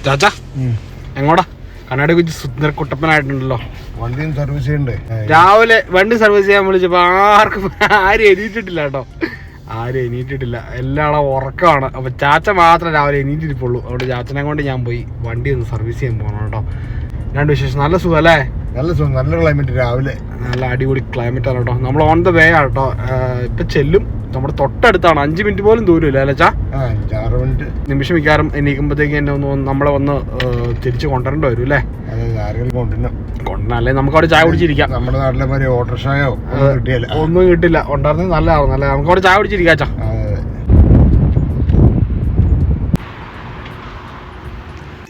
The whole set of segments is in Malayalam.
ചാച്ചാ എങ്ങോടാ? കണ്ണാടി കുറിച്ച് സുന്ദര കുട്ടപ്പനായിട്ടുണ്ടല്ലോ. വണ്ടിയും സർവീസ് ചെയ്യണ്ടേ? രാവിലെ വണ്ടി സർവീസ് ചെയ്യാൻ വിളിച്ചപ്പോ ആരും എണീറ്റിട്ടില്ല കേട്ടോ. ആരും എണീറ്റിട്ടില്ല, എല്ലാവരും ഉറക്കമാണ്. അപ്പൊ ചാച്ച മാത്രം രാവിലെ എണീറ്റിരിപ്പുള്ളൂ. അവിടെ ചാച്ചനെ കൊണ്ട് ഞാൻ പോയി വണ്ടി ഒന്ന് സർവീസ് ചെയ്യാൻ പോകണം കേട്ടോ. രണ്ട് വിശേഷം. നല്ല സുഖം അല്ലേ? നല്ല സുഖം, നല്ല ക്ലൈമറ്റ്. രാവിലെ നല്ല അടിപൊളി ക്ലൈമറ്റ് ആണ് കേട്ടോ. നമ്മൾ ഓൺ ദ വേ ആണ് കേട്ടോ. ഇപ്പൊ ചെല്ലും, നമ്മുടെ തൊട്ടടുത്താണ്. 5 മിനിറ്റ് പോലും ദൂരമില്ല അല്ലേ ചാ? 5-6 മിനിറ്റ്. നിമിഷം മിക്കാറും എണീക്കുമ്പോഴത്തേക്ക് എന്നെ നമ്മളെ വന്ന് തിരിച്ച് കൊണ്ടുവരേണ്ടി വരും അല്ലേ? കൊണ്ടുവരണല്ലേ നമുക്ക് അവിടെ ചായ കുടിച്ചിരിക്കാം. നമ്മുടെ നാട്ടിലെ മാതിരി ഓട്ടോറിക്ഷയോ ഒന്നും കിട്ടില്ല. ഉണ്ടായിരുന്നെങ്കിൽ നല്ലതാണ്. നല്ല നമുക്ക് അവിടെ ചായ കുടിച്ചിരിക്കാം ചാ.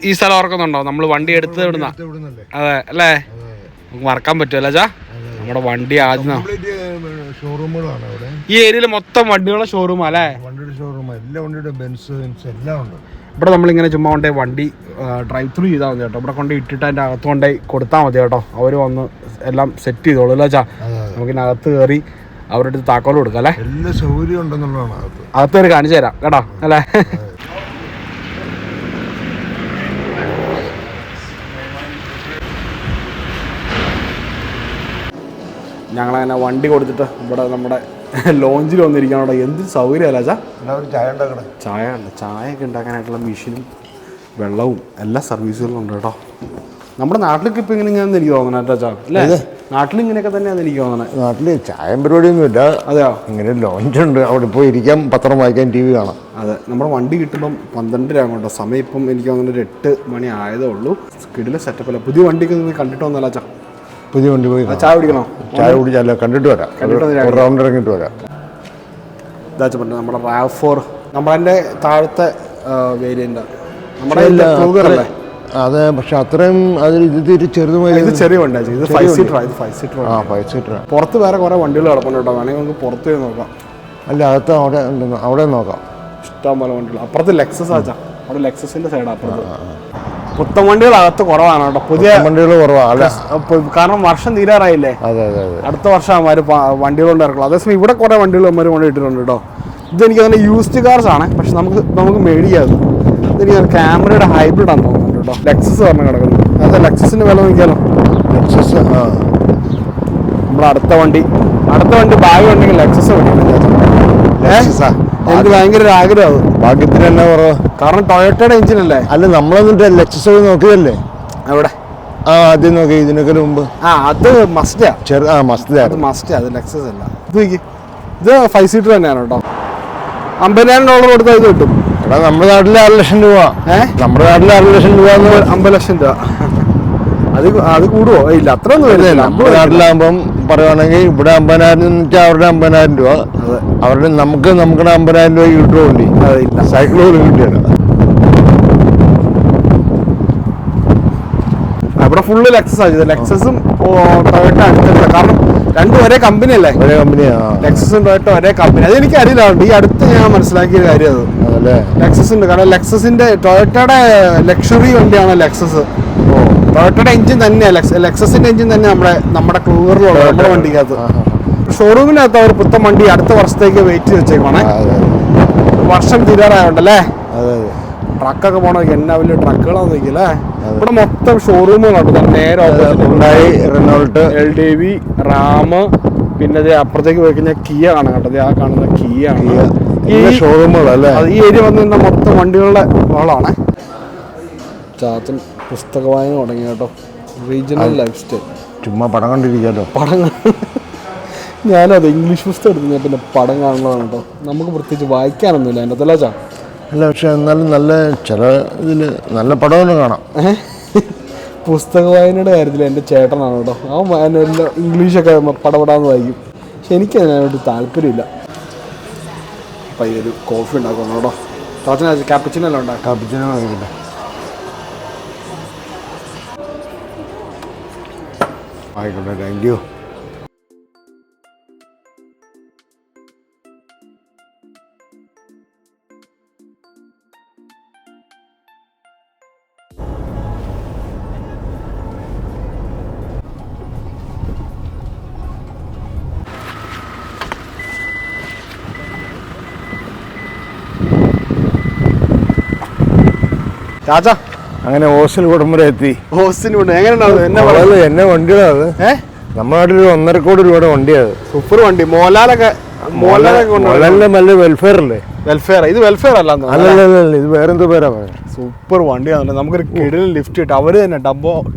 ഈ സ്ഥലം ഓർക്കുന്നുണ്ടോ? നമ്മൾ വണ്ടി എടുത്തത് ഇവിടുന്ന? അതെ അല്ലേ? നമുക്ക് മറക്കാൻ പറ്റുമല്ലോ ചാ. നമ്മുടെ വണ്ടി ആദ്യം ഷോറൂമുകളാണ് ഇവിടെ. ഈ ഏരിയയിൽ മൊത്തം വണ്ടികളുടെ ഷോറൂം അല്ലേ? വണ്ടിയുടെ ഷോറൂം, എല്ലാ വണ്ടിയുടെ ബെൻസ് എല്ലാം ഉണ്ട് ഇവിടെ. നമ്മളിങ്ങനെ ചുമ്മാ കൊണ്ടേ വണ്ടി ഡ്രൈവ് ത്രൂ ചെയ്താൽ മതി കേട്ടോ. ഇവിടെ കൊണ്ട് ഇട്ടിട്ട് അതിൻ്റെ അകത്ത് കൊണ്ടേ കൊടുത്താൽ മതി കേട്ടോ. അവർ വന്ന് എല്ലാം സെറ്റ് ചെയ്തോളൂ അല്ലേ ചാ? നമുക്കിനകത്ത് കയറി അവരുടെ അടുത്ത് താക്കോൽ കൊടുക്കാം അല്ലേ? എല്ലാ സൗകര്യം ഉണ്ടെന്നുള്ളതാണ്. അകത്ത് കയറി കാണിച്ചു തരാം കേട്ടോ അല്ലേ? ഞങ്ങളങ്ങനെ വണ്ടി കൊടുത്തിട്ട് ഇവിടെ നമ്മുടെ ലോഞ്ചിൽ വന്നിരിക്കാനോടെ. എന്ത് സൗകര്യമല്ല ചാ. ചായ ഉണ്ടാക്കണം. ചായയൊക്കെ ഉണ്ടാക്കാനായിട്ടുള്ള മെഷീനും വെള്ളവും എല്ലാ സർവീസുകളും ഉണ്ട് കേട്ടോ. നമ്മുടെ നാട്ടിലൊക്കെ ഇപ്പം ഇങ്ങനെയാണെന്ന് എനിക്ക് തോന്നണേ ചാ അല്ലേ? നാട്ടിൽ ഇങ്ങനെയൊക്കെ തന്നെയാണെന്ന് എനിക്ക് തോന്നണേ. നാട്ടിൽ ചായം പരിപാടിയൊന്നുമില്ല. അതെയോ? ഇങ്ങനെ ലോഞ്ച് ഉണ്ട്, അവിടെ പോയി ഇരിക്കാം, പത്രം വായിക്കാൻ, TV കാണാം. അതെ, നമ്മുടെ വണ്ടി കിട്ടുമ്പം 12 കേട്ടോ. സമയം ഇപ്പം എനിക്ക് തോന്നുന്നു 8 മണി ആയതേ ഉള്ളൂ. കിടിലെ സെറ്റപ്പ് അല്ല. പുതിയ വണ്ടിക്ക് നിങ്ങൾ കണ്ടിട്ട് വന്നല്ല ചാ? പുതിയ വണ്ടി പോയി ചായ കുടിക്കണോ? ചായ കുടിച്ചല്ല, കണ്ടിട്ട് വരാം. ഒരു റൗണ്ട് ഇറങ്ങിയിട്ട് വരാം. ഇതാച്ച പറഞ്ഞ നമ്മുടെ RAV4 നമ്മളതിൻ്റെ താഴത്തെ വേരിയൻ്റ്. നമ്മുടെ അല്ലേ? അതെ, പക്ഷെ അത്രയും അതിൽ ഇത് ചെറുതുമായി. ഇത് ചെറിയ വണ്ടിയാണ്. ഇത് 5 സീറ്റർ. ഇത് 5 സീറ്റർ. 5 സീറ്റർ. പുറത്ത് വേറെ കുറേ വണ്ടികൾ കിടപ്പുണ്ട് കേട്ടോ. വേണമെങ്കിൽ നമുക്ക് പുറത്ത് പോയി നോക്കാം. അല്ല, അകത്ത് അവിടെ നോക്കാം. ഇഷ്ടം പോലെ വണ്ടികൾ. അപ്പുറത്ത് ലെക്സസ് ആച്ചാ. അവിടെ ലെക്സസിൻ്റെ സൈഡാണ് അപ്പുറത്ത്. പുത്തൻ വണ്ടികൾ അകത്ത് കുറവാണ് കേട്ടോ. പുതിയ വണ്ടികൾ കുറവാണ്. കാരണം വർഷം തീരാറായില്ലേ? അതെ അതെ അതെ. അടുത്ത വർഷം അവന്മാർ വണ്ടികൾ കൊണ്ട് ഇറക്കുള്ളൂ. അതേസമയം ഇവിടെ കുറേ വണ്ടികൾ അവന്മാർ കൊണ്ട് ഇട്ടിട്ടുണ്ട് കേട്ടോ. ഇതെനിക്ക് തന്നെ യൂസ്ഡ് കാർസ് ആണ്, പക്ഷെ നമുക്ക് മേടിക്കാതെ. ഇതെനിക്ക് ക്യാമറയുടെ ഹൈബ്രിഡ് ആണെന്ന് തോന്നുന്നുണ്ട് കേട്ടോ. ലെക്സസ് പറഞ്ഞ് കിടക്കുന്നത്. അതെ, ലെക്സസിൻ്റെ വില നോക്കിയാലോ? ലെക്സസ്. നമ്മുടെ അടുത്ത വണ്ടി ഭാഗ്യം ഉണ്ടെങ്കിൽ ലെക്സസ് മേടിക്കണം. എനിക്ക് ഭയങ്കര ഒരു ആഗ്രഹം. ഭാഗ്യത്തിന് തന്നെ കുറവ്. കാരണം ടൊയോട്ടയുടെ എഞ്ചിൻ അല്ലേ? അല്ല, നമ്മളൊന്നിട്ട് ലെക്സസ് നോക്കിയതല്ലേ? എവിടെ? ആദ്യം നോക്കി, ഇതിനൊക്കെ മുമ്പ്. അത് മസ്റ്റാ. മസ്റ്റ്. അത് ലെക്സസ് അല്ല. ഇത് 5 സീറ്റർ തന്നെയാണ് കേട്ടോ. $50,000 കൊടുത്താൽ ഇത് കിട്ടും. എടാ, നമ്മുടെ നാട്ടിൽ 6 ലക്ഷം രൂപ. നമ്മുടെ നാട്ടിൽ 6 ലക്ഷം രൂപ. 50 ലക്ഷം രൂപ. അത് കൂടുവോ? ഇല്ല, അത്രയൊന്നും വരുന്നില്ല. നമ്മുടെ നാട്ടിലാകുമ്പം പറയുവാണെങ്കിൽ ഇവിടെ 50,000 വെച്ചാൽ അവരുടെ 50,000 രൂപ. അവരുടെ നമുക്ക് 50,000 രൂപ കിട്ടുമോ? ഇല്ല, സൈക്കിൾ പോലും കിട്ടിയാണ്. ഇവിടെ ഫുള്ള് ലെക്സസ് ആണ്. ലെക്സസും ടൊയോട്ട അടുത്തില്ല. കാരണം രണ്ടും ഒരേ കമ്പനി അല്ലേ? ഒരേ കമ്പനിയാണ്. ലെക്സസും ടൊയോട്ട ഒരേ കമ്പനി. അതെനിക്ക് അറിയില്ല. ഈ അടുത്ത് ഞാൻ മനസ്സിലാക്കിയ കാര്യം അത്. ലെക്സസ് ഉണ്ട്. കാരണം ലെക്സസിന്റെ ടൊയോട്ടയുടെ ലക്ഷറി വണ്ടിയാണ് ലെക്സസ്. ടൊയോട്ടയുടെ എഞ്ചിൻ തന്നെയാണ് ലെക്സസിന്റെ എഞ്ചിൻ തന്നെ നമ്മുടെ ക്രൂസറിലുള്ള നമ്മുടെ വണ്ടിക്കകത്ത്. ഷോറൂമിനകത്ത് അവർ പുത്തൻ വണ്ടി അടുത്ത വർഷത്തേക്ക് വെയിറ്റ് വെച്ചേക്കാണ്. വർഷം തീരാറായോണ്ടല്ലേ? ട്രക്കൊക്കെ പോകണ എന്നാ വലിയ ട്രക്കുകളാന്ന് നോക്കിയല്ലേ? ഇവിടെ മൊത്തം ഷോറൂമുകളുണ്ട്. നേരെ റെനോൾട്ട്, LDV, റാം, പിന്നെ അപ്പുറത്തേക്ക് പോയി കഴിഞ്ഞാൽ കിയ കാണാം കേട്ടോ. ആ കാണുന്ന കിയ ആണ് ഈ ഷോറൂമുകളല്ലേ? ഈ ഏരിയ വന്നു നിന്ന മൊത്തം വണ്ടികളുടെ വളാണ്. ചാച്ചൻ പുസ്തക വായന തുടങ്ങി കേട്ടോ. Regional life style. ചുമ്മാ പടം കണ്ടിരിക്കാമല്ലോ. ഞാനത് ഇംഗ്ലീഷ് പുസ്തകം എടുത്തു ഞാൻ പിന്നെ പടം കാണുന്നതാണ് കേട്ടോ. നമുക്ക് പ്രത്യേകിച്ച് വായിക്കാനൊന്നുമില്ല അതിൻ്റെ അകത്തല്ല ചാ. അല്ല, പക്ഷെ എന്നാലും നല്ല ചില ഇതിൽ നല്ല പടമൊന്നും കാണാം. പുസ്തക വായനയുടെ കാര്യത്തിൽ എൻ്റെ ചേട്ടനാണ് കേട്ടോ. എല്ലാം ഇംഗ്ലീഷൊക്കെ പടപടാന്ന് വായിക്കും. പക്ഷെ എനിക്കതിനോട് താല്പര്യമില്ല. അപ്പം ഈ ഒരു കോഫി ഉണ്ടാക്കണം കേട്ടോ. ചാച്ചന കാപ്പച്ചിനോ എല്ലാം ഉണ്ടാകും. കാപ്പച്ചിനോ വാങ്ങിക്കില്ല. ആയിക്കോട്ടെ, താങ്ക് യു. ചാച്ചാ അങ്ങനെ ഓസിന് കുടുംബം എത്തി. എങ്ങനെയുണ്ടാവും എന്നെ വണ്ടിയാണ് നമ്മുടെ നാട്ടിൽ 1.5 കോടി രൂപയുടെ വണ്ടിയാണ്. സൂപ്പർ വണ്ടി. മോഹൻലാലിന്റെ നല്ല വെൽഫെയർ അല്ലേ? വെൽഫെയർ. ഇത് വെൽഫെയർ അല്ല, ഇത് വേറെന്തോ പേരാ. സൂപ്പർ വണ്ടിയാണ്. നമുക്കൊരു കിടിലൻ ലിഫ്റ്റ് കിട്ടും. അവര് തന്നെ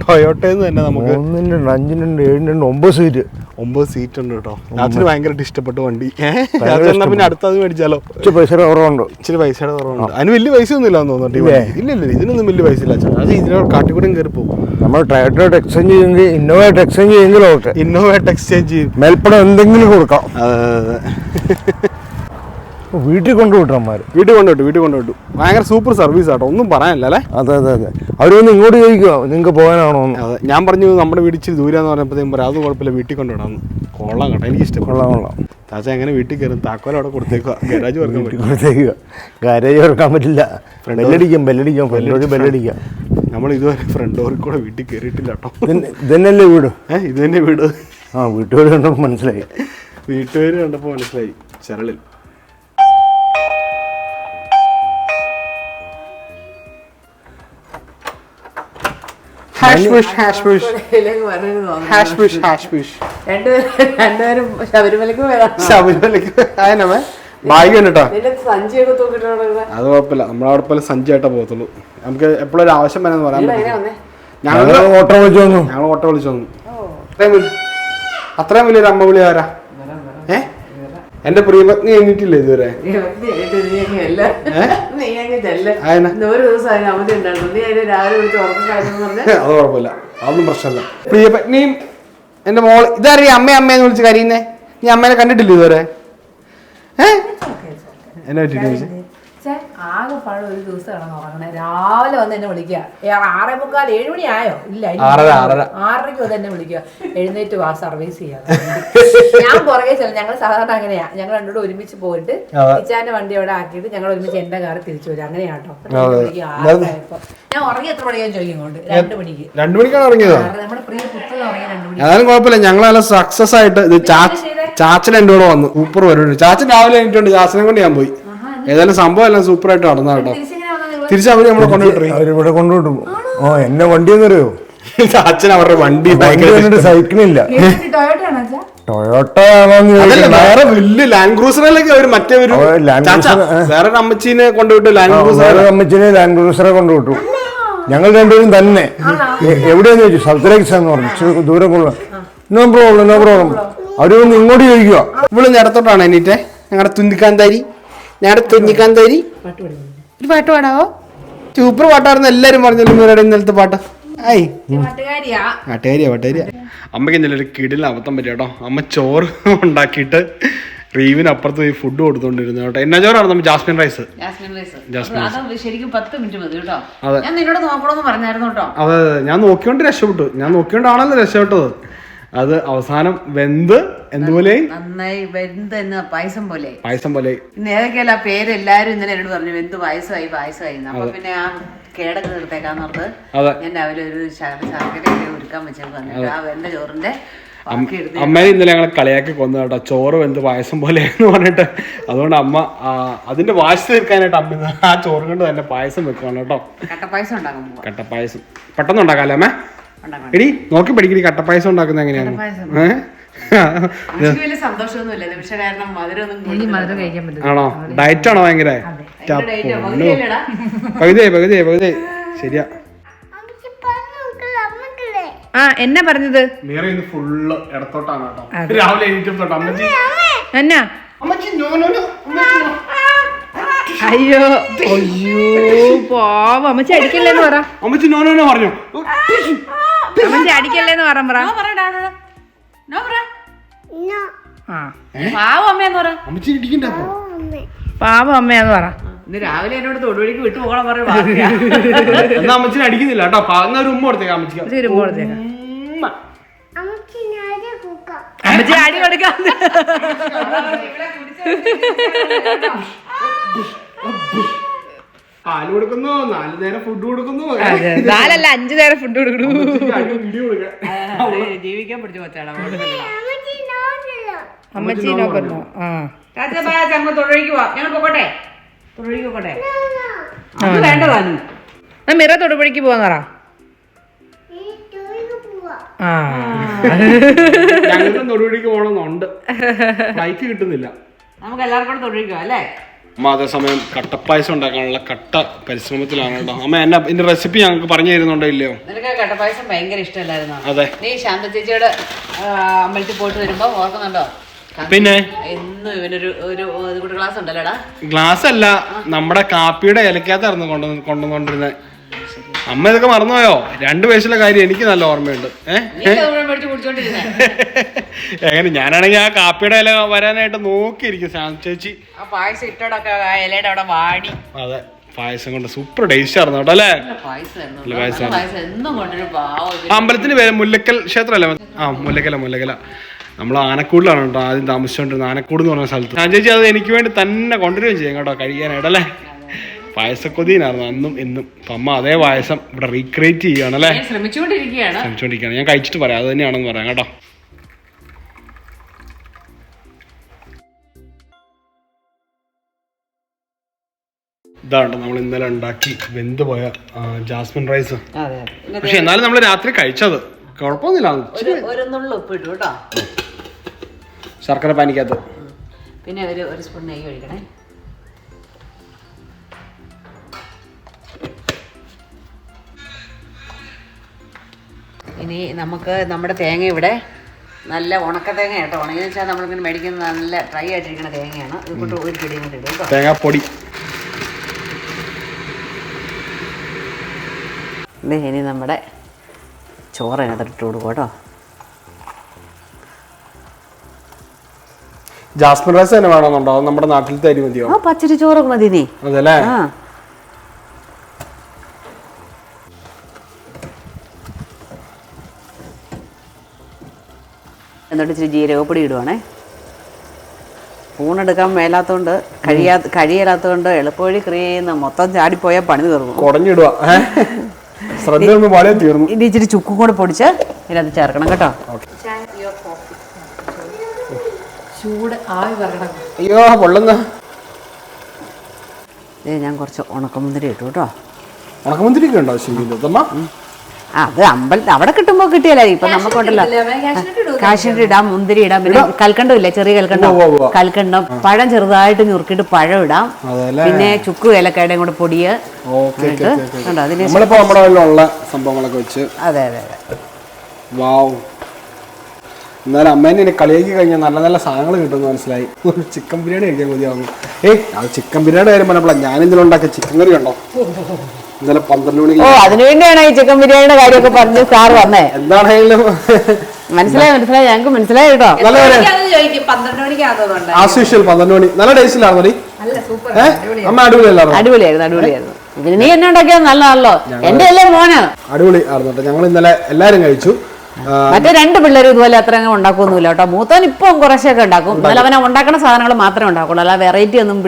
ടൊയോട്ടന്ന് തന്നെ നമുക്ക് 1 ഉണ്ട് 5 ഉണ്ട് 7 ഉണ്ട് 9 സീറ്റ്. 9 സീറ്റ് ഉണ്ട് കേട്ടോ. അതിന് ഭയങ്കരമായിട്ട് ഇഷ്ടപ്പെട്ട വണ്ടി. പിന്നെ അടുത്തത് മേടിച്ചാലോ? ഇച്ചിരി പൈസ കുറവുണ്ട്. ഇച്ചിരി പൈസയുടെ കുറവുണ്ട്. അതിന് വലിയ പൈസ ഒന്നും ഇല്ലാന്ന് തോന്നുന്നു. ഇല്ല ഇതിനൊന്നും വലിയ പൈസ ഇല്ല. അത് ഇതിനോട് കാട്ടിക്കൂടെയും കയറി പോകും. നമ്മൾ ടൊയോട്ട എക്സ്ചേഞ്ച് ചെയ്യുമെങ്കിൽ ഇന്നോവയായിട്ട് എക്സ്ചേഞ്ച് ചെയ്യും. മേൽപ്പടം എന്തെങ്കിലും കൊടുക്കാം. വീട്ടിൽ കൊണ്ടുവിട്ടന്മാര് വീട്ടിൽ കൊണ്ടുവിട്ടു. ഭയങ്കര സൂപ്പർ സർവീസ് ആട്ടോ, ഒന്നും പറയാനില്ല അല്ലേ? അതെ അവരൊന്ന് ഇങ്ങോട്ട് ചോദിക്കുക നിങ്ങൾക്ക് പോകാനാണോ? അതെ, ഞാൻ പറഞ്ഞു നമ്മുടെ വീട് ഇച്ചിരി ദൂരാന്ന് പറഞ്ഞപ്പോഴത്തേക്കും പറയാം അത് കുഴപ്പമില്ല, വീട്ടിൽ കൊണ്ടുവിടാം. കൊള്ളാം കേട്ടോ, എനിക്ക് ഇഷ്ടം. കൊള്ളാം. ചാച്ച എങ്ങനെ വീട്ടിൽ കയറും? താക്കോൽ അവിടെ കൊടുത്തേക്കുക. ഗരാജ് തുറക്കാൻ പറ്റില്ല. ബെല്ലടിക്കാം. നമ്മൾ ഇതുവരെ ഫ്രണ്ട് ഡോറിൽ കൂടെ വീട്ടിൽ കയറിയിട്ടില്ല കേട്ടോ. ഇതന്നെയല്ലേ വീട്? ഇത് തന്നെ വീട്. വീട്ടുപേര് കണ്ടപ്പോൾ മനസ്സിലായി. ചരളിൽ രണ്ടുപേരും ശബരിമലക്ക് ഭാഗ്യം കേട്ടോ. അത് കുഴപ്പമില്ല, നമ്മളവിടെ പോലെ സഞ്ചിയായിട്ടേ പോകത്തുള്ളൂ. നമുക്ക് എപ്പോഴും ഒരു ആവശ്യം വരാന്ന് പറയാൻ പറ്റില്ല. ഞങ്ങൾ ഓട്ടോ വിളിച്ചു വന്നു. അത്രയും വലിയൊരു അമ്മ വിളി ആരാ? എന്റെ പ്രിയപത്നി എണീറ്റില്ലേ ഇതുവരെ? അത് കുഴപ്പമില്ല, അതൊന്നും പ്രശ്നമില്ല. പ്രിയപത്നിയും എന്റെ മോള് ഇതറിയാം അമ്മയെന്ന് വിളിച്ച് കരയുന്നേ. നീ അമ്മേനെ കണ്ടിട്ടില്ല ഇതുവരെ? എന്നെ പറ്റിട്ട് ചോദിച്ചേ. ആകെപ്പാട് ഒരു ദിവസം കിടന്ന് ഉറങ്ങണേ. രാവിലെ വന്ന് എന്നെ വിളിക്കുക. 6:45 7 മണി ആയോ? ഇല്ല, 6:30 വന്ന് എന്നെ വിളിക്കുക. എഴുന്നേറ്റ് വാ, സർവീസ് ചെയ്യാം. ഞാൻ പുറകെ ചെല്ലും. ഞങ്ങൾ സാധാരണ അങ്ങനെയാ. ഞങ്ങൾ രണ്ടുകൂടെ ഒരുമിച്ച് പോയിട്ട് ഇച്ചാന്റെ വണ്ടി അവിടെ ആക്കിയിട്ട് ഞങ്ങൾ ഒരുമിച്ച് എന്റെ കാറിൽ തിരിച്ചു വരും. അങ്ങനെയാട്ടോ. ഞാൻ ഉറങ്ങി എത്ര മണിയാ ചോദിക്കും കൊണ്ട്? 2 മണിക്ക്. 2 മണിക്കാണ് ഇറങ്ങിയത്. നമ്മുടെ പ്രിയ പുത്രൻ ഉറങ്ങി 2 മണിക്ക്. അതായത് കുഴപ്പമില്ല, ഞങ്ങൾ നല്ല സക്സസ് ആയിട്ട് ഇത് ചാച്ചൻ എന്റെ കൂടെ വന്നു. സൂപ്പർ പരിപാടി. ചാച്ചൻ രാവിലെ എണീറ്റുണ്ട്, ചാച്ചനെ കൊണ്ട് ഞാൻ പോയി. ഏതായാലും സംഭവം എല്ലാം സൂപ്പർ ആയിട്ട് നടന്നാ കേട്ടോ. തിരിച്ച് അവര് നമ്മളെ കൊണ്ടുവിട്ടു. എന്നെ വണ്ടി എന്നറിയോ? ചാച്ചൻ അവരുടെ വണ്ടി സൈക്കിളില്ല. ടൊയോട്ട വേറെ വലിയ ലാൻഡ് ക്രൂസറിലൊക്കെ അവര് മറ്റേ വേറെ അമ്മച്ചീനെ കൊണ്ടുവിട്ടു. ലാൻഡ് ക്രൂസറെ കൊണ്ടുവിട്ടു. ഞങ്ങൾ രണ്ടുപേരും തന്നെ. എവിടെയാന്ന് ചോദിച്ചു? സൗത്തിലേക്ക് പറഞ്ഞു. ദൂരം കൊള്ളാം. No problem. അവര് വന്ന് ഇങ്ങോട്ട് ചോദിക്കുക. ഇവിടെ നേരത്തോട്ടാണ് എണീറ്റെ. ഞങ്ങളുടെ തുന്നിക്കാന്താരി ഒരു പാട്ട് പാടാവോ? സൂപ്പർ പാട്ടായിരുന്നു. എല്ലാരും പറഞ്ഞല്ലോ ഇന്നലത്തെ പാട്ട്. പാട്ടുകാരിയാ. അമ്മയ്ക്ക് ഇന്നലെ ഒരു കിടിലൻ അബദ്ധം പറ്റി കേട്ടോ. അമ്മ ചോറ് ഉണ്ടാക്കിയിട്ട് റീവിന് അപ്പുറത്ത് പോയി ഫുഡ് കൊടുത്തോണ്ടിരുന്നു കേട്ടോ. എന്നാ ചോറാണ് നമ്മൾ? Jasmine rice. അതെ, ഞാൻ നോക്കിക്കൊണ്ട് രക്ഷപ്പെട്ടു. നോക്കിക്കൊണ്ടാണല്ലോ രക്ഷപ്പെട്ടത്. അത് അവസാനം വെന്ത് എന്തുപോലെ നന്നായി വെന്ത് പായസം പോലെ ഏതൊക്കെയല്ല പേര് എല്ലാരും ഇന്നലെ എന്നോട് പറഞ്ഞു വെന്ത് പായസമായി. അപ്പൊ പിന്നെ ആ കേടൊക്കെ നിർത്തേക്കാന്ന് ഓർത്ത് ഞാൻ രാവിലെ ഒരു ശർക്കര ഒരുക്കാൻ വെച്ചേക്ക് ആ വെന്ത ചോറിന്റെ അമ്മയെ ഇന്നലെ ഞങ്ങളെ കളിയാക്കി കൊന്നു കേട്ടോ. ചോറ് വെന്ത് പായസം പോലെ എന്ന് പറഞ്ഞിട്ട്. അതുകൊണ്ട് അമ്മ അതിന്റെ വാശി തീർക്കാനായിട്ട് അമ്മ ആ ചോറ് കൊണ്ട് തന്നെ പായസം വെക്കുവാണ് കേട്ടോ. കട്ടപ്പായസം പെട്ടെന്ന് ഉണ്ടാക്കാല്ലേ അമ്മ? എടി നോക്കി പഠിക്കടി. കട്ടപ്പായസം ഉണ്ടാക്കുന്നത് എങ്ങനെയാണ്? ആണോ? ഡയറ്റ് ആണോ ഭയങ്കര? പകുതി ശരിയാ. എന്നാ പറഞ്ഞത്? ഫുള്ള് ഇടത്തോട്ടാണ് കേട്ടോ. രാവിലെ എണീറ്റോട്ടോ അമ്മച്ചി എന്നാ അയ്യോ പോവാ. അമ്മച്ചി അടിക്കല്ലേന്ന് പറ. അമ്മച്ചി നോനോ പറഞ്ഞു. അമ്മച്ചി അടിക്കല്ലേന്ന് പറ. പാവം അമ്മയെന്ന് പറ. അമ്മച്ചി ഇടിക്കണ്ട. പാവം അമ്മയാന്ന് പറ. ഇന്ന് രാവിലെ എന്നോട് തൊടുവഴിക്ക് വിട്ടു പോകണം പറഞ്ഞു. എന്നാ അമ്മച്ചിനെ അടിക്കുന്നില്ല കേട്ടോ. ഒരു ഉമ്മ കൊടുത്തേക്കാം അമ്മച്ചിക്ക്. അമ്മച്ചി അടി കൊടുക്കാം. പാല് കൊടുക്കുന്നു, 4 നേരം ഫുഡ് കൊടുക്കുന്നു. 4 അല്ല 5 നേരം ഫുഡ് കൊടുക്കുന്നു. ജീവിക്കാൻ പിടിച്ചു കൊച്ചാടാ. അമ്മച്ചി നോക്കുന്നു. തൊഴിലേക്ക് പോവാ. ഞങ്ങൾ പോകട്ടെ. തൊഴിലേക്ക് പോകട്ടെ. വേണ്ടതാണ്. എന്നാ മിറ തൊടുപുഴയ്ക്ക് പോവാന്ന് പറ. ഞങ്ങൾക്കും തൊടുപുഴയ്ക്ക് പോകണമെന്നുണ്ട്, ഫ്ലൈറ്റ് കിട്ടുന്നില്ല. നമുക്ക് എല്ലാവർക്കും കൂടെ തൊടുപുഴയ്ക്ക് പോവാം അല്ലേ? അമ്മ അതേസമയം കട്ടപ്പായസം ഉണ്ടാക്കാനുള്ള കട്ട പരിശ്രമത്തിലാണ് കേട്ടോ. അമ്മ എന്നെ ഇതിന്റെ റെസിപ്പി ഞങ്ങൾക്ക് പറഞ്ഞു തരുന്നുണ്ടോ ഇല്ലയോ? നിനക്ക് കട്ടപ്പായസം ഭയങ്കര ഇഷ്ടമല്ലായിരുന്നോ? അതെ. നീ ശാന്ത ചേച്ചിയോട് അമ്പലത്തിൽ പോയിട്ട് വരുമ്പോ ഓർക്കുന്നുണ്ടോ? പിന്നെ എന്നും ഇവനൊരു ഒരു ഗ്ലാസ് ഉണ്ടല്ലോടാ. ഗ്ലാസ് അല്ല, നമ്മുടെ കാപ്പിയുടെ ഇലക്കകത്തായിരുന്നു കൊണ്ടുവന്നോണ്ടിരുന്നത്. അമ്മ ഇതൊക്കെ മറന്നുപോയോ? 2 വയസ്സിലെ കാര്യം എനിക്ക് നല്ല ഓർമ്മയുണ്ട്. എങ്ങനെ ഞാനാണെങ്കിൽ ആ കാപ്പിയുടെ ഇല വരാനായിട്ട് നോക്കിയിരിക്കും ചേച്ചി. പായസം ഇട്ടോടൊക്കെ ഇലയുടെ അവിടെ വാടി. അതെ, പായസം കൊണ്ട് സൂപ്പർ ടേസ്റ്റ് ആയിരുന്നു കേട്ടോ അല്ലേ? അമ്പലത്തിന് പേര് മുല്ലക്കൽ ക്ഷേത്രമല്ലേ? ആ മുല്ലക്കല. നമ്മൾ ആനക്കൂടിലാണ് കേട്ടോ ആദ്യം താമസിച്ചുകൊണ്ടിരുന്നത്. ആനക്കൂട് എന്ന് പറഞ്ഞ സ്ഥലത്ത്. ഞാൻ ചേച്ചി അത് എനിക്ക് വേണ്ടി തന്നെ കൊണ്ടുവരികയും ചെയ്യും കേട്ടോ കഴിക്കാനായിട്ടല്ലേ. പായസക്കൊതിനായിരുന്നു അന്നും ഇന്നും. അപ്പം അമ്മ അതേ പായസം ഇവിടെ റീക്രിയേറ്റ് ചെയ്യുകയാണല്ലേ? ശ്രമിച്ചുകൊണ്ടിരിക്കുകയാണ്. ഞാൻ കഴിച്ചിട്ട് പറയാം, അത് തന്നെയാണെന്ന് പറയാം കേട്ടോ. ഇതാണ് നമ്മൾ ഇന്നലെ ഉണ്ടാക്കി വെന്ത് പോയ ജാസ്മിൻ റൈസ്. പക്ഷെ എന്നാലും നമ്മൾ രാത്രി കഴിച്ചത് കുഴപ്പമൊന്നുമില്ല. ശർക്കര പാനിക്കകത്ത് പിന്നെ ഒരു സ്പൂൺ നെയ്യ് ഒഴിക്കണേ. ഇനി നമുക്ക് നമ്മുടെ തേങ്ങ ഇവിടെ നല്ല ഉണക്ക തേങ്ങ കേട്ടോ. ഉണങ്ങിയെന്ന് വെച്ചാൽ നമ്മളിങ്ങനെ മേടിക്കുന്ന നല്ല ഡ്രൈ ആയിട്ടിരിക്കുന്ന തേങ്ങയാണ്. ഇതുകൊണ്ട് ഒരു പിടിയും കൂടി ഇടും കേട്ടോ. തേങ്ങാപ്പൊടി. ഇനി നമ്മുടെ ചോറ് അതിനകത്ത് ഇട്ട് കൊടുക്കും കേട്ടോ. ജാസ്മിൻ റൈസ് തന്നെ വേണമെന്നുണ്ടോ? നമ്മുടെ നാട്ടിലത്തെ അരി മതിയോ? പച്ചരി ചോറൊക്കെ മതി നീ. അതല്ലേ? എന്നിട്ട് ഇച്ചിരി ജീരകപ്പൊടി ഇടുവാണേ. ഊണെടുക്കാൻ മേലാത്തോണ്ട് കഴിയലാത്തോണ്ട് എളുപ്പവഴി ക്രിയെന്ന് മൊത്തം ചാടിപ്പോയാൽ പണി തീർന്നു. കുടഞ്ഞിടുക. ഇനി ഇച്ചിരി ചുക്കും കൂടെ പൊടിച്ച് ഇതിനകത്ത് ചേർക്കണം കേട്ടോ. ചൂട് ആവി പറയണം. അയ്യോ പൊള്ളുന്ന. ഞാൻ കുറച്ച് ഉണക്കമുന്തിരി ഇട്ടു കേട്ടോ. ഉണക്കമുന്തിരി ഒക്കെ ഉണ്ടോ ശരിക്കും? അത് അമ്പലത്തിൽ അവിടെ കിട്ടുമ്പോ കിട്ടിയല്ലേ. ഇപ്പൊ നമുക്കുണ്ടല്ലോ കാശ്മീരി ഇടാം, മുന്തിരി ഇടാം, പിന്നെ കൽക്കണ്ടം ഇല്ലേ, ചെറിയ കൽക്കണ്ടം പഴം ചെറുതായിട്ട് ഞുറുക്കിയിട്ട് പഴം ഇടാം. പിന്നെ ചുക്ക് ഏലക്കായുടെയും കൂടെ പൊടിയ്. സംഭവങ്ങളൊക്കെ വെച്ച്. അതെ. വാവ്. എന്നാലും അമ്മേനെ കളിയാക്കി കഴിഞ്ഞാൽ നല്ല നല്ല സാധനങ്ങൾ കിട്ടുമെന്ന് മനസ്സിലായി. ചിക്കൻ ബിരിയാണി കഴിക്കാൻ മതിയാകും. അത് ചിക്കൻ ബിരിയാണി കാര്യം പറഞ്ഞപ്പോഴാണ് ഞാനിതിൽ ഉണ്ടാക്കിയ ചിക്കൻ കറി ഉണ്ടോ ഇന്നലെ 12 മണിക്ക്. അതിനുവേണ്ടിയാണ് ഈ ചിക്കൻ ബിരിയാണിയുടെ കാര്യമൊക്കെ പറഞ്ഞ് സാർ വന്നേ. എന്താണെങ്കിലും മനസ്സിലായി ഞങ്ങൾക്ക് മനസ്സിലായി കേട്ടോ. നല്ല 12 മണി നല്ല ടേസ്റ്റിലായിരുന്നു. അമ്മ അടിപൊളിയായിരുന്നു. പിന്നെ നീ എന്നെ ഉണ്ടാക്കിയത് നല്ലതാണല്ലോ. എന്റെ എല്ലാവരും മോനാണ്. അടിപൊളി ആയിരുന്നു കേട്ടോ. ഞങ്ങൾ ഇന്നലെ എല്ലാരും കഴിച്ചു. മറ്റേ 2 പിള്ളേരും ഇതുപോലെ അത്ര ഉണ്ടാക്കൊന്നുമില്ല കേട്ടോ. മൂത്തവൻ ഇപ്പം കുറച്ചൊക്കെ ഉണ്ടാക്കും. എന്നാലും അവനെ ഉണ്ടാക്കുന്ന സാധനങ്ങൾ മാത്രമേ ഉണ്ടാക്കുള്ളൂ. അല്ല വെറൈറ്റി ഒന്നും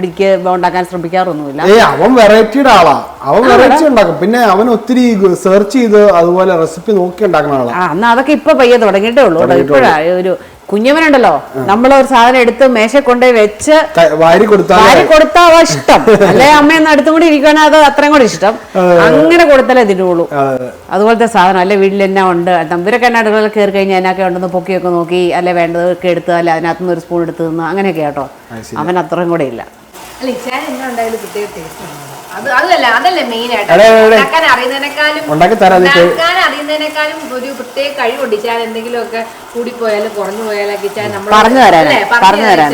ഉണ്ടാക്കാൻ ശ്രമിക്കാറൊന്നുമില്ല. അവൻ വെറൈറ്റിയുടെ ആളാ. അവൻ വെറൈറ്റി ഉണ്ടാക്കും. പിന്നെ അവൻ ഒത്തിരി സെർച്ച് ചെയ്ത് അതുപോലെ റെസിപ്പി നോക്കി ഉണ്ടാക്കുന്ന ആളാ. എന്നാ അതൊക്കെ ഇപ്പൊ പയ്യെ തുടങ്ങിയിട്ടേ ഉള്ളൂ. ഇപ്പോഴാ ഒരു കുഞ്ഞവനുണ്ടല്ലോ, നമ്മളൊരു സാധനം എടുത്ത് മേശ കൊണ്ടുപോയി വെച്ച് വാരി കൊടുത്താ ഇഷ്ടം. അല്ലെ അമ്മയെന്ന് അടുത്തും കൂടി ഇരിക്കുവാനാ അത് അത്രയും കൂടി ഇഷ്ടം. അങ്ങനെ കൊടുത്താലേ തിരുവുള്ളൂ. അതുപോലത്തെ സാധനം അല്ലെ വീട്ടിൽ എന്നാ ഉണ്ട്. തമ്പുരൊക്കെ എന്നെ അടുക്കളയിൽ കയറി കഴിഞ്ഞാൽ എന്നൊക്കെ ഉണ്ടെന്ന് പൊക്കിയൊക്കെ നോക്കി അല്ലെ വേണ്ടതൊക്കെ എടുത്ത് അല്ലെ അതിനകത്തുനിന്ന് ഒരു സ്പൂൺ എടുത്ത് നിന്ന് അങ്ങനെയൊക്കെ കേട്ടോ. അവൻ അത്രയും കൂടെ ഇല്ല. അതല്ലേ മെയിൻ ആയിട്ട് അറിയുന്നതിനേക്കാളും ഒരു പ്രത്യേക കഴിവുണ്ട്. ഇച്ചാൻ എന്തെങ്കിലുമൊക്കെ കൂടിപ്പോയാലും കുറഞ്ഞു പോയാലൊക്കെ ഇച്ചാൻ പറഞ്ഞു തരാൻ.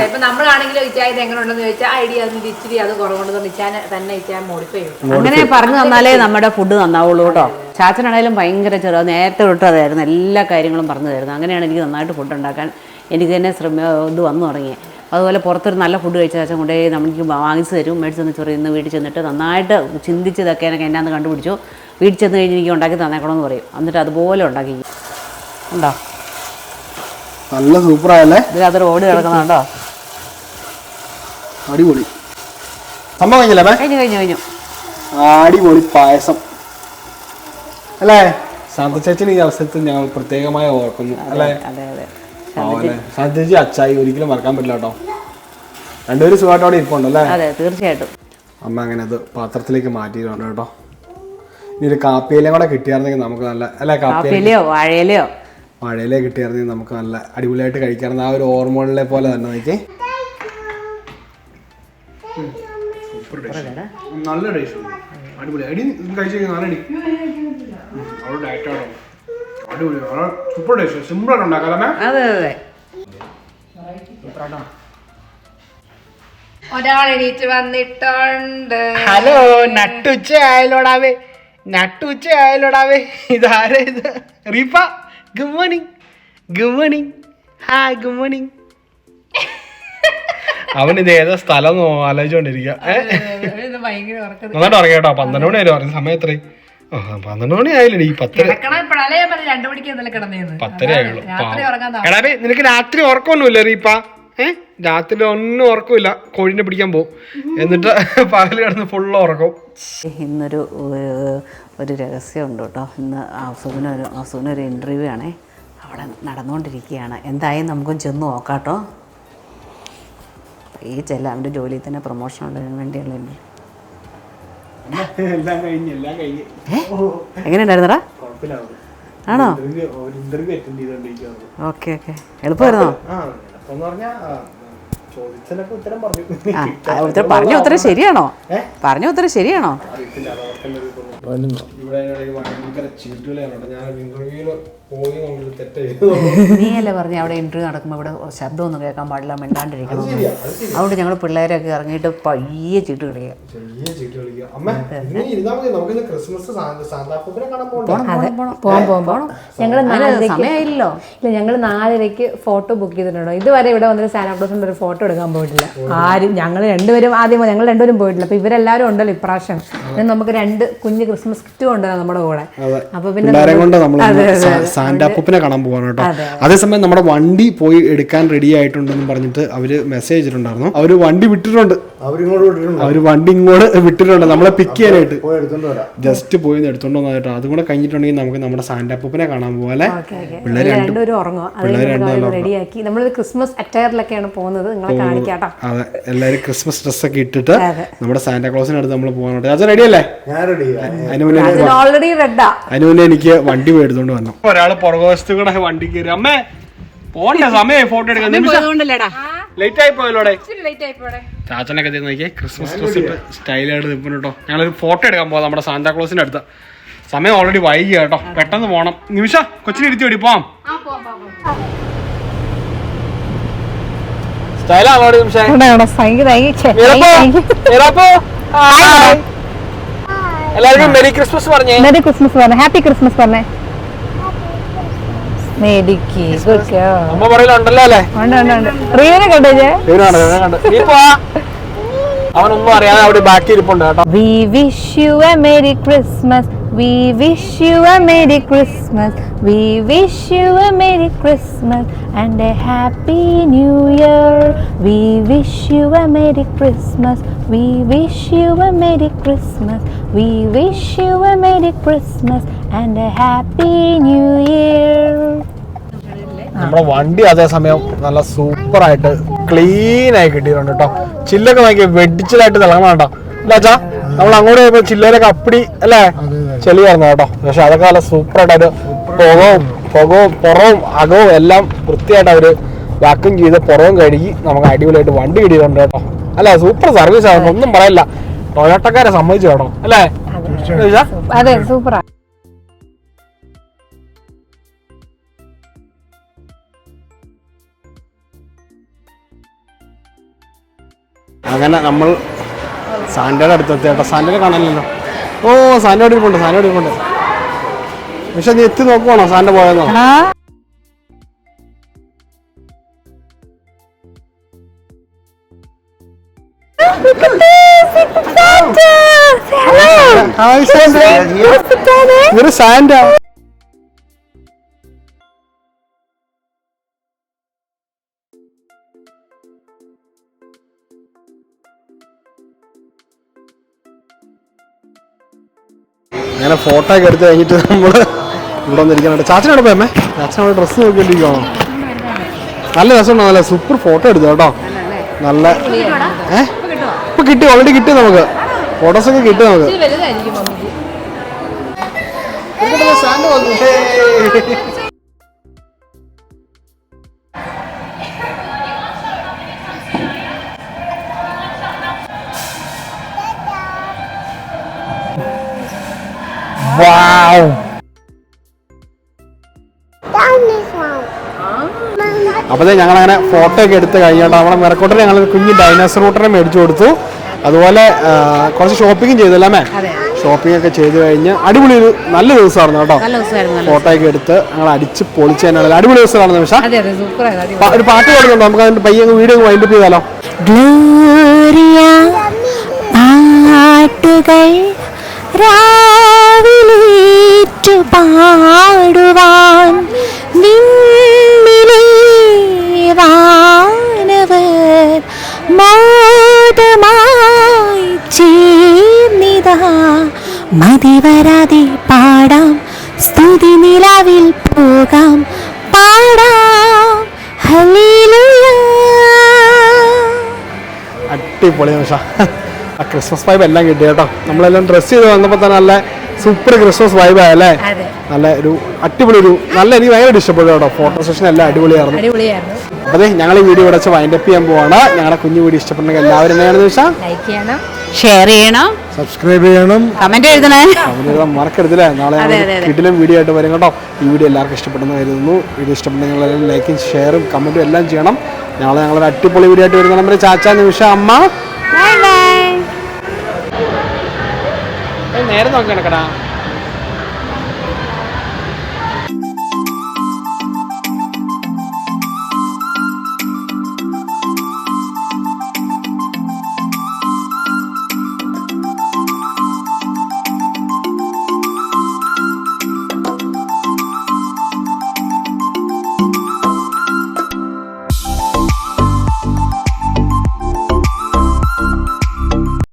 ഇപ്പൊ നമ്മളാണെങ്കിലും ഇച്ചാൻ ഇത് എങ്ങനെ ഉണ്ടെന്ന് ചോദിച്ചാൽ ഐഡിയ ഇച്ചിരി അത് കുറവുണ്ടെന്ന് ഇച്ചാൻ തന്നെ ഇച്ചാൻ മോഡിഫൈ ചെയ്യും. അങ്ങനെ പറഞ്ഞു തന്നാലേ നമ്മുടെ ഫുഡ് നന്നാവുള്ളൂ കേട്ടോ. ചാച്ചനാണേലും ഭയങ്കര ചെറുത് നേരത്തെ തൊട്ട് അതായിരുന്നു എല്ലാ കാര്യങ്ങളും പറഞ്ഞു തരുന്നത്. അങ്ങനെയാണ് എനിക്ക് നന്നായിട്ട് ഫുഡ് ഉണ്ടാക്കാൻ എനിക്ക് തന്നെ ഇത് വന്നു തുടങ്ങി. അതുപോലെ പുറത്തൊരു നല്ല ഫുഡ് കഴിച്ചാൽ ചാച്ചൻ കൊണ്ടേ നമുക്ക് വാങ്ങിച്ച് തരും. മേടിച്ച് തന്ന് ചൊറിയുന്ന വീട്ടിൽ ചെന്നിട്ട് നന്നായിട്ട് ചിന്തിച്ച് ഇതൊക്കെ എനിക്ക് എന്നാന്ന് കണ്ടുപിടിച്ചു. വീട്ടിൽ ചെന്ന് കഴിഞ്ഞ് എനിക്ക് ഉണ്ടാക്കി തന്നേക്കണമെന്ന് പറയും. എന്നിട്ട് അതുപോലെ ഉണ്ടാക്കി ഉണ്ടോ. നല്ല സൂപ്പറായല്ലേ. ഇതിനകത്തൊരു ഓടി കിടക്കുന്നുണ്ടോ. അടിപൊളി സംഭവം. കഴിഞ്ഞു. അടിപൊളി പായസം അല്ലേ. ശാന്ത ചേച്ചിന് ഈ അവസരത്തിൽ ഞങ്ങൾ പ്രത്യേകമായി ഓർക്കുന്നു അല്ലേ. ശാന്ത ചേച്ചി അച്ചായി ഒരിക്കലും മറക്കാൻ പറ്റില്ല കേട്ടോ. രണ്ടുപേരും സുഖമായിട്ടോടെ ഇരിപ്പുണ്ടല്ലേ. അതെ തീർച്ചയായിട്ടും. അമ്മ അങ്ങനെ അത് പാത്രത്തിലേക്ക് മാറ്റിയിട്ടുണ്ട് കേട്ടോ. ഇനി ഒരു കാപ്പിയിലയും കൂടെ കിട്ടിയായിരുന്നെങ്കിൽ നമുക്ക് നല്ല അല്ല കാപ്പിയിലയോ വാഴയിലയോ മഴയിലേ കിട്ടിയായിരുന്നെങ്കിൽ നമുക്ക് നല്ല അടിപൊളിയായിട്ട് കഴിക്കാറുണ്ട്. ആ ഒരു ഓർമ്മകളിലെ പോലെ തന്നെ നോക്കി. നല്ല ടേസ്റ്റ് അടിപൊളി അടി കഴിച്ചു നല്ല അടി അവിടെ ഡയറ്റാണോ അടിപൊളി സൂപ്പർ ടേസ്റ്റ് സിമ്പിളായിട്ട് ഉണ്ടാക്കാം. അതെ അതെ. ഒരാൾ എണീറ്റ് വന്നിട്ടുണ്ട്. ഹലോ നട്ടുച്ച ആയാലോടാവേ നട്ടുച്ച ആയാലോടാവേ ഇതാരാ ഇത്? Rifa good morning good morning hi good morning. അവനിത് ഏതാ സ്ഥലം ആലോചിച്ചോണ്ടിരിക്കുക. നന്നായിട്ട് ഉറങ്ങി കേട്ടോ. 12 മണി ആയാലും പറഞ്ഞ സമയം എത്രയും 12 മണി ആയില്ലേ? 10:30 ആയുള്ളൂ. എടാവേ നിനക്ക് രാത്രി ഉറക്കമൊന്നുമില്ല റീപ്പ? രാത്രി ഒന്നും ഉറക്കമില്ല. കോഴിനെ പിടിക്കാൻ പോകും എന്നിട്ട് പകല് കിടന്ന് ഫുള്ള് ഉറക്കും. ഇന്നൊരു രഹസ്യമുണ്ട് കേട്ടോ. ഇന്ന് അസുവിനൊരു ഇൻ്റർവ്യൂ ആണേ. അവിടെ നടന്നുകൊണ്ടിരിക്കുകയാണ്. എന്തായാലും നമുക്കും ചെന്ന് നോക്കാം കേട്ടോ. ഈ അവൻ്റെ ജോലിയിൽ തന്നെ പ്രൊമോഷൻ ഉള്ളതിന് വേണ്ടിയുള്ള എങ്ങനെയുണ്ടായിരുന്നടാ? ആണോ? Okay okay. എളുപ്പമായിരുന്നോ? പറഞ്ഞ ഉത്തരം ശരിയാണോ? പറഞ്ഞ ഉത്തരം ശരിയാണോ? നീയല്ലേ പറഞ്ഞ അവിടെ ഇന്റർവ്യൂ നടക്കുമ്പോൾ ഇവിടെ ശബ്ദമൊന്നും കേൾക്കാൻ പാടില്ല, മിണ്ടാണ്ടിരിക്കണം. അതുകൊണ്ട് ഞങ്ങൾ പിള്ളേരൊക്കെ ഇറങ്ങിയിട്ട് പയ്യെ ചീട്ട് കളിക്കുക. സമയമായില്ലോ. ഇല്ല ഞങ്ങൾ 4:30 ഫോട്ടോ ബുക്ക് ചെയ്തിട്ടുണ്ടോ. ഇതുവരെ ഇവിടെ വന്നിട്ട് സാന്റാക്ലോസിന്റെ ഒരു ഫോട്ടോ എടുക്കാൻ പോയിട്ടില്ല ആരും. ഞങ്ങൾ രണ്ടുപേരും പോയിട്ടില്ല. അപ്പൊ ഇവരെല്ലാരും ഉണ്ടല്ലോ ഇപ്രാവശ്യം. നമുക്ക് 2 കുഞ്ഞ് ക്രിസ്മസ് കിറ്റും ഉണ്ടല്ലോ നമ്മുടെ കൂടെ. അപ്പൊ പിന്നെ സാന്റാപ്പൂപ്പിനെ കാണാൻ പോവാണ് കേട്ടോ. അതേസമയം നമ്മുടെ വണ്ടി പോയി എടുക്കാൻ റെഡി ആയിട്ടുണ്ടെന്ന് പറഞ്ഞിട്ട് അവര് മെസ്സേജ് ചെയ്തിട്ടുണ്ടായിരുന്നു. അവര് വണ്ടി വിട്ടിട്ടുണ്ട്. അവര് വണ്ടി ഇങ്ങോട്ട് വിട്ടിട്ടുണ്ട് നമ്മളെ പിക്ക് ചെയ്യാനായിട്ട്. ജസ്റ്റ് പോയി എടുത്തോണ്ട് വന്നിട്ടോ. അതും കൂടെ കഴിഞ്ഞിട്ടുണ്ടെങ്കിൽ നമുക്ക് നമ്മുടെ സാന്റാപ്പൂപ്പിനെ കാണാൻ പോലെ. പിള്ളേര് റെഡിയാക്കി നമ്മളൊരു ക്രിസ്മസ് അറ്റയറിലൊക്കെയാണ് പോകുന്നത്. നിങ്ങളെ കാണിക്കാട്ടോ. അതെ എല്ലാരും ക്രിസ്മസ് ഡ്രസ് ഒക്കെ ഇട്ടിട്ട് നമ്മുടെ സാന്റാക്ലോസിന്റെ അടുത്ത് നമ്മൾ പോകാനായിട്ട്. അത് റെഡി അല്ലേ? അതിന് മുന്നേ എനിക്ക് വണ്ടി എടുത്തോണ്ട് വന്നു. ഒരാള് പുറകുവശത്ത് കൂടെ വണ്ടി കയറി. അമ്മേ പോണ്ടേ സമയം ഫോട്ടോ എടുക്കാൻ. ലേറ്റ് ആയി പോയല്ലോടെ. ചാച്ചനൊക്കെ നോക്കിയേ ക്രിസ്മസ് ഡ്രസ് ഇട്ട് സ്റ്റൈലായിട്ട് നിൽക്കുന്നു കേട്ടോ. ഞങ്ങളൊരു ഫോട്ടോ എടുക്കാൻ പോകാം നമ്മുടെ സാന്റാക്ലോസിന്റെ അടുത്ത്. സമയം ഓൾറെഡി വൈകി കേട്ടോ. പെട്ടെന്ന് പോണം. നിമിഷ കൊച്ചിനെ ഇരുത്തി ഓടി പോവാം. സ്റ്റൈലാണോ നിമിഷ? എല്ലാവർക്കും മെരി ക്രിസ്മസ് പറഞ്ഞേ. മെരി ക്രിസ്മസ് പറഞ്ഞേ. ഹാപ്പി ക്രിസ്മസ് പറഞ്ഞേ. അമ്മ പറയലുണ്ടല്ലോ അല്ലേ? അവനൊന്നും അറിയാതെ അവിടെ ബാക്കി ഇരിപ്പുണ്ട് കേട്ടോ. We wish you a Merry Christmas. We wish you a Merry Christmas. We wish you a Merry Christmas and a Happy New Year. We wish you a Merry Christmas. We wish you a Merry Christmas. We wish you a Merry Christmas and a Happy New Year. നമ്മുടെ വണ്ടി അതേസമയം നല്ല സൂപ്പർ ആയിട്ട് ക്ലീൻ ആയി കിട്ടിയിട്ടുണ്ട് കേട്ടോ. ചില്ലൊക്കെ നോക്കി വെടിച്ചിലായിട്ട് തിളങ്ങണം കേട്ടോ. അല്ലാച്ചാ നമ്മൾ അങ്ങോട്ട് പോയപ്പോ ചില്ലയിലൊക്കെ അപ്പടി അല്ലേ ചെളിയായിരുന്നു കേട്ടോ. പക്ഷെ അതൊക്കെ നല്ല സൂപ്പറായിട്ട് പുറവും അകവും എല്ലാം വൃത്തിയായിട്ട് അവര് വാക്യൂം ചെയ്ത് പുറവും കഴുകി നമുക്ക് അടിപൊളിയായിട്ട് വണ്ടി കിട്ടിയിട്ടുണ്ട് കേട്ടോ. അല്ലെ സൂപ്പർ സർവീസ് ആണ്, ഒന്നും പറയില്ല. ടൊയോട്ടക്കാരെ സമ്മതിച്ചു കേട്ടോ അല്ലേ? അതെ സൂപ്പറാ. അങ്ങനെ നമ്മൾ സാന്റയുടെ അടുത്തെത്തി കേട്ടോ. സാന്റയെ കാണാനില്ലല്ലോ. ഓ സാന്റ ഇരിപ്പുണ്ട്. പക്ഷെ നീ എത്തി നോക്കുവാണോ സാന്റ പോയെന്നോ? ഇതൊരു സാന്റ. അങ്ങനെ ഫോട്ടോ ഒക്കെ എടുത്ത് കഴിഞ്ഞിട്ട് നമ്മൾ ഇവിടെ വന്നിരിക്കാനുണ്ട്. ചാച്ചനോട് പോയമ്മേ. ചാച്ചനോട് ഡ്രസ്സ് നോക്കിക്കൊണ്ടിരിക്കണോ? നല്ല രസമുണ്ടോ? നല്ല സൂപ്പർ ഫോട്ടോ എടുത്തു കേട്ടോ. നല്ല ഇപ്പൊ കിട്ടി, ഓൾറെഡി കിട്ടി. നമുക്ക് ഫോട്ടോസൊക്കെ കിട്ടി. നമുക്ക് വന്നു. Wow. അപ്പോൾ ഞങ്ങൾ അങ്ങനെ ഫോട്ടോ ഒക്കെ എടുത്ത് കഴിഞ്ഞിട്ട് നമ്മുടെ മെറക്കോട്ടിൽ ഞങ്ങൾ കുഞ്ഞ് ഡൈനോസർ റൂട്ടറെ മേടിച്ചു കൊടുത്തു. അതുപോലെ കുറച്ച് ഷോപ്പിംഗ് ചെയ്തല്ലേ മേ? ഷോപ്പിംഗ് ഒക്കെ ചെയ്ത് കഴിഞ്ഞ് അടിപൊളി ഒരു നല്ല ദിവസമായിരുന്നു കേട്ടോ. ഫോട്ടോ ഒക്കെ എടുത്ത് ഞങ്ങൾ അടിച്ച് പൊളിച്ച് തന്നെയാണ്. അടിപൊളി ദിവസമാണ് നിമിഷ. ഒരു പാട്ട് പാടുന്നുണ്ടോ? നമുക്ക് അതിന്റെ പയ്യെ വീഡിയോ വൈൻഡപ്പ് ചെയ്താലോ? പാട്ടുകൾ രാവിലേറ്റു പാടുവാൻ നിന്നിലെ വാനവർ മോദമായി ചേർന്നിതാ മതിവരാതെ പാടാം സ്തുതി നിലാവിൽ പോകാം പാടാം ഹല്ലേലൂയ. അടിപൊളി നിമിഷ. ആ ക്രിസ്മസ് വൈബ് എല്ലാം കിട്ടി കേട്ടോ. നമ്മളെല്ലാം ഡ്രസ്സ് ചെയ്ത് വന്നപ്പോൾ തന്നെ നല്ല സൂപ്പർ ക്രിസ്മസ് വൈബാണ് അല്ലേ? നല്ല ഒരു അടിപൊളി ഒരു നല്ല എനിക്ക് ഭയങ്കര ഇഷ്ടപ്പെട്ടു കേട്ടോ. ഫോട്ടോ സെഷൻ എല്ലാം അടിപൊളിയായിരുന്നു. അതെ ഞങ്ങൾ ഈ വീഡിയോ ഇവിടെ വൈൻഡപ്പ് ചെയ്യാൻ പോവാണ്. ഞങ്ങളുടെ കുഞ്ഞു വീഡിയോ ഇഷ്ടപ്പെട്ടെങ്കിൽ എല്ലാവരും എന്താണെന്ന് വെച്ചാൽ ലൈക്ക് ചെയ്യണം, ഷെയർ ചെയ്യണം, സബ്സ്ക്രൈബ് ചെയ്യണം, കമന്റ് എഴുതണേ. മറക്കരുതില്ലേ? നാളെ കിടിലൻ വീഡിയോ ആയിട്ട് വരും കേട്ടോ. ഈ വീഡിയോ എല്ലാവർക്കും ഇഷ്ടപ്പെട്ടെന്ന് കരുതുന്നു. വീഡിയോ ഇഷ്ടപ്പെട്ടെങ്കിൽ എല്ലാവരും ലൈക്കും ഷെയറും കമന്റും എല്ലാം ചെയ്യണം. നാളെ ഞങ്ങളൊരു അടിപൊളി വീഡിയോ ആയിട്ട് വരുന്ന നമ്മുടെ ചാച്ച നിമിഷ അമ്മ നേരെ നോക്കി നടക്കടാ.